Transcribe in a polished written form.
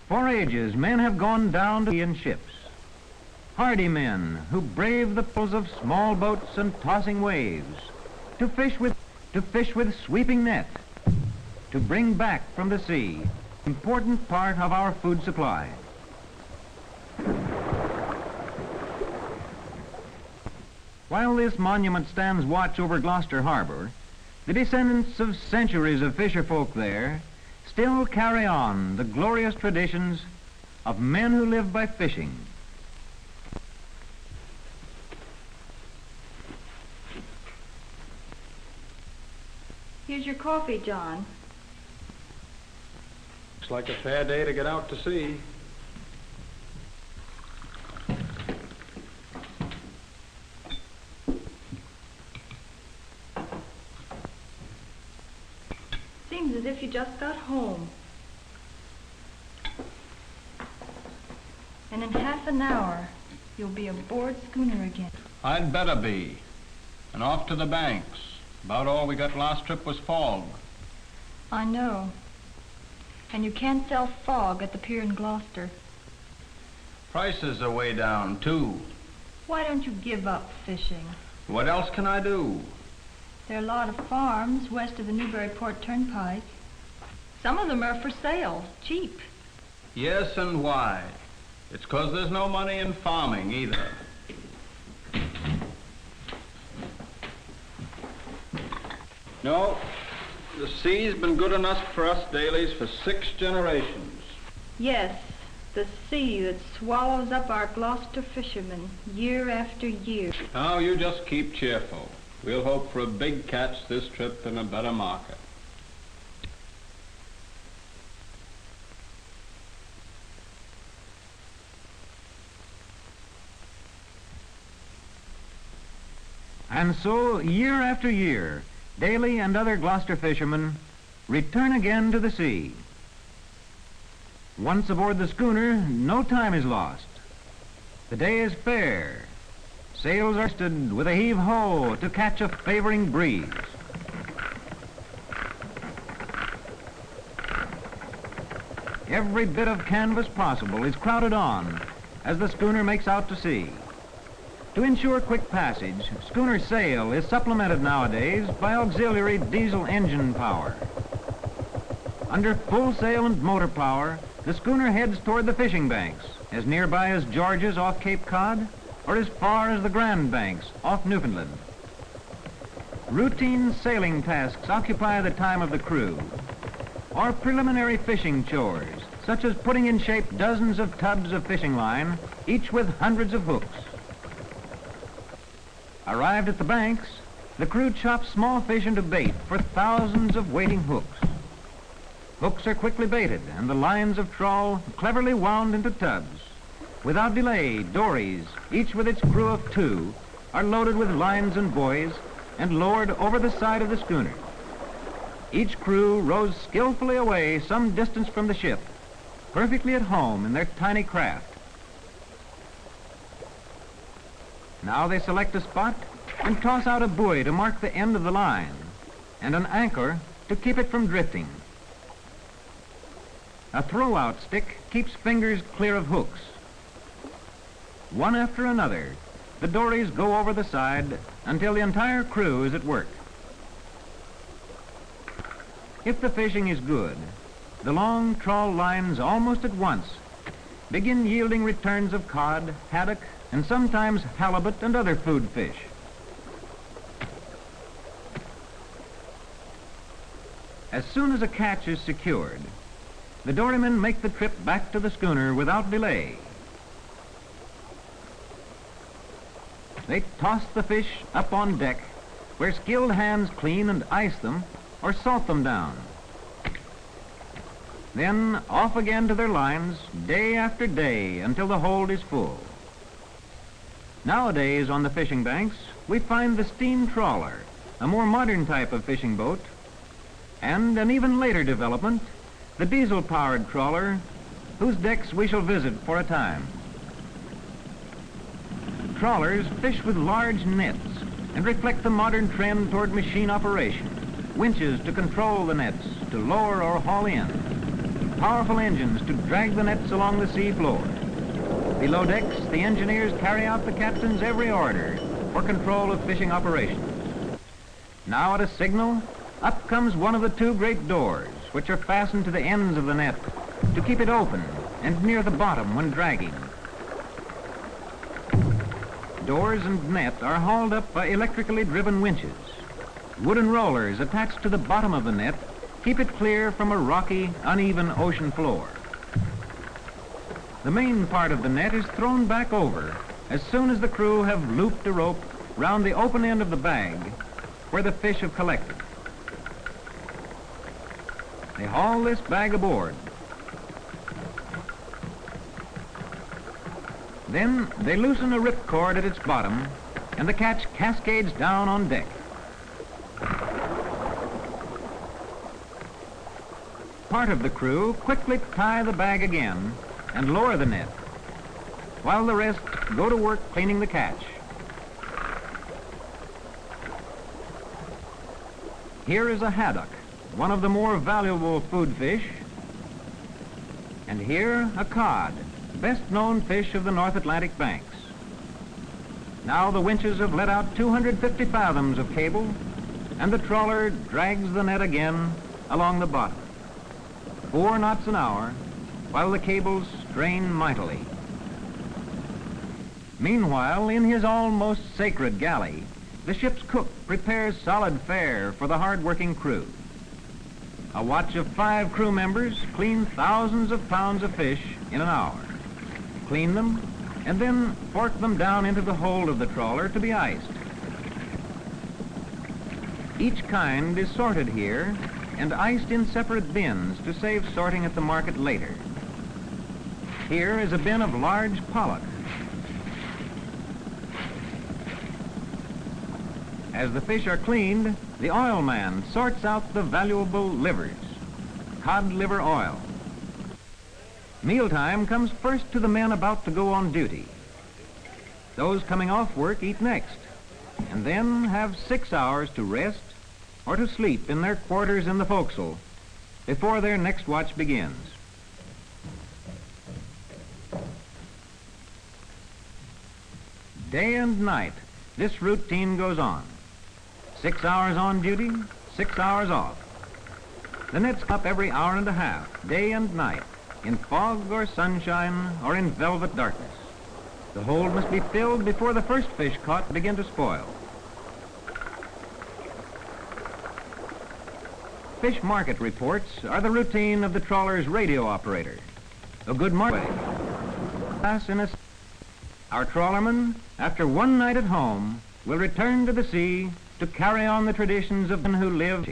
For ages, men have gone down to sea in ships. Hardy men who brave the pulls of small boats and tossing waves, to fish with sweeping net, to bring back from the sea, important part of our food supply. While this monument stands watch over Gloucester Harbor, the descendants of centuries of fisherfolk there still carry on the glorious traditions of men who live by fishing. Here's your coffee, John. Looks like a fair day to get out to sea. Seems as if you just got home. And in half an hour, you'll be aboard schooner again. I'd better be. And off to the banks. About all we got last trip was fog. I know. And you can't sell fog at the pier in Gloucester. Prices are way down, too. Why don't you give up fishing? What else can I do? There are a lot of farms west of the Newburyport Turnpike. Some of them are for sale, cheap. Yes, and why? It's 'cause there's no money in farming, either. No, the sea's been good enough for us dailies for 6 generations. Yes, the sea that swallows up our Gloucester fishermen year after year. Now, you just keep cheerful. We'll hope for a big catch this trip and a better market. And so, year after year, Daly and other Gloucester fishermen return again to the sea. Once aboard the schooner, no time is lost. The day is fair. Sails are stood with a heave-ho to catch a favoring breeze. Every bit of canvas possible is crowded on as the schooner makes out to sea. To ensure quick passage, schooner sail is supplemented nowadays by auxiliary diesel engine power. Under full sail and motor power, the schooner heads toward the fishing banks, as nearby as George's off Cape Cod, or as far as the Grand Banks off Newfoundland. Routine sailing tasks occupy the time of the crew, or preliminary fishing chores, such as putting in shape dozens of tubs of fishing line, each with hundreds of hooks. Arrived at the banks, the crew chops small fish into bait for thousands of waiting hooks. Hooks are quickly baited and the lines of trawl cleverly wound into tubs. Without delay, dories, each with its crew of 2, are loaded with lines and buoys and lowered over the side of the schooner. Each crew rows skillfully away some distance from the ship, perfectly at home in their tiny craft. Now they select a spot and toss out a buoy to mark the end of the line, and an anchor to keep it from drifting. A throw-out stick keeps fingers clear of hooks. One after another, the dories go over the side until the entire crew is at work. If the fishing is good, the long trawl lines almost at once begin yielding returns of cod, haddock, and sometimes halibut and other food fish. As soon as a catch is secured, the dorymen make the trip back to the schooner without delay. They toss the fish up on deck, where skilled hands clean and ice them or salt them down. Then off again to their lines, day after day, until the hold is full. Nowadays on the fishing banks, we find the steam trawler, a more modern type of fishing boat, and an even later development, the diesel-powered trawler, whose decks we shall visit for a time. Trawlers fish with large nets and reflect the modern trend toward machine operation, winches to control the nets, to lower or haul in. powerful engines to drag the nets along the sea floor. Below decks, the engineers carry out the captain's every order for control of fishing operations. Now at a signal, up comes one of the two great doors, which are fastened to the ends of the net to keep it open and near the bottom when dragging. Doors and net are hauled up by electrically driven winches. Wooden rollers attached to the bottom of the net keep it clear from a rocky, uneven ocean floor. The main part of the net is thrown back over as soon as the crew have looped a rope round the open end of the bag where the fish have collected. They haul this bag aboard. Then they loosen a ripcord at its bottom, and the catch cascades down on deck. Part of the crew quickly tie the bag again and lower the net, while the rest go to work cleaning the catch. Here is a haddock, one of the more valuable food fish, and here a cod, best known fish of the North Atlantic banks. Now the winches have let out 250 fathoms of cable, and the trawler drags the net again along the bottom. 4 knots an hour, while the cables strain mightily. Meanwhile, in his almost sacred galley, the ship's cook prepares solid fare for the hard-working crew. A watch of 5 crew members clean thousands of pounds of fish in an hour. Clean them, and then fork them down into the hold of the trawler to be iced. Each kind is sorted here and iced in separate bins to save sorting at the market later. Here is a bin of large pollock. As the fish are cleaned, the oil man sorts out the valuable livers, cod liver oil. Mealtime comes first to the men about to go on duty. Those coming off work eat next, and then have 6 hours to rest or to sleep in their quarters in the forecastle before their next watch begins. Day and night, this routine goes on. 6 hours on duty, 6 hours off. The nets up every hour and a half, day and night, in fog or sunshine or in velvet darkness. The hold must be filled before the first fish caught begin to spoil. Fish market reports are the routine of the trawler's radio operator. A good market. Our trawlermen, after one night at home, will return to the sea to carry on the traditions of men who live.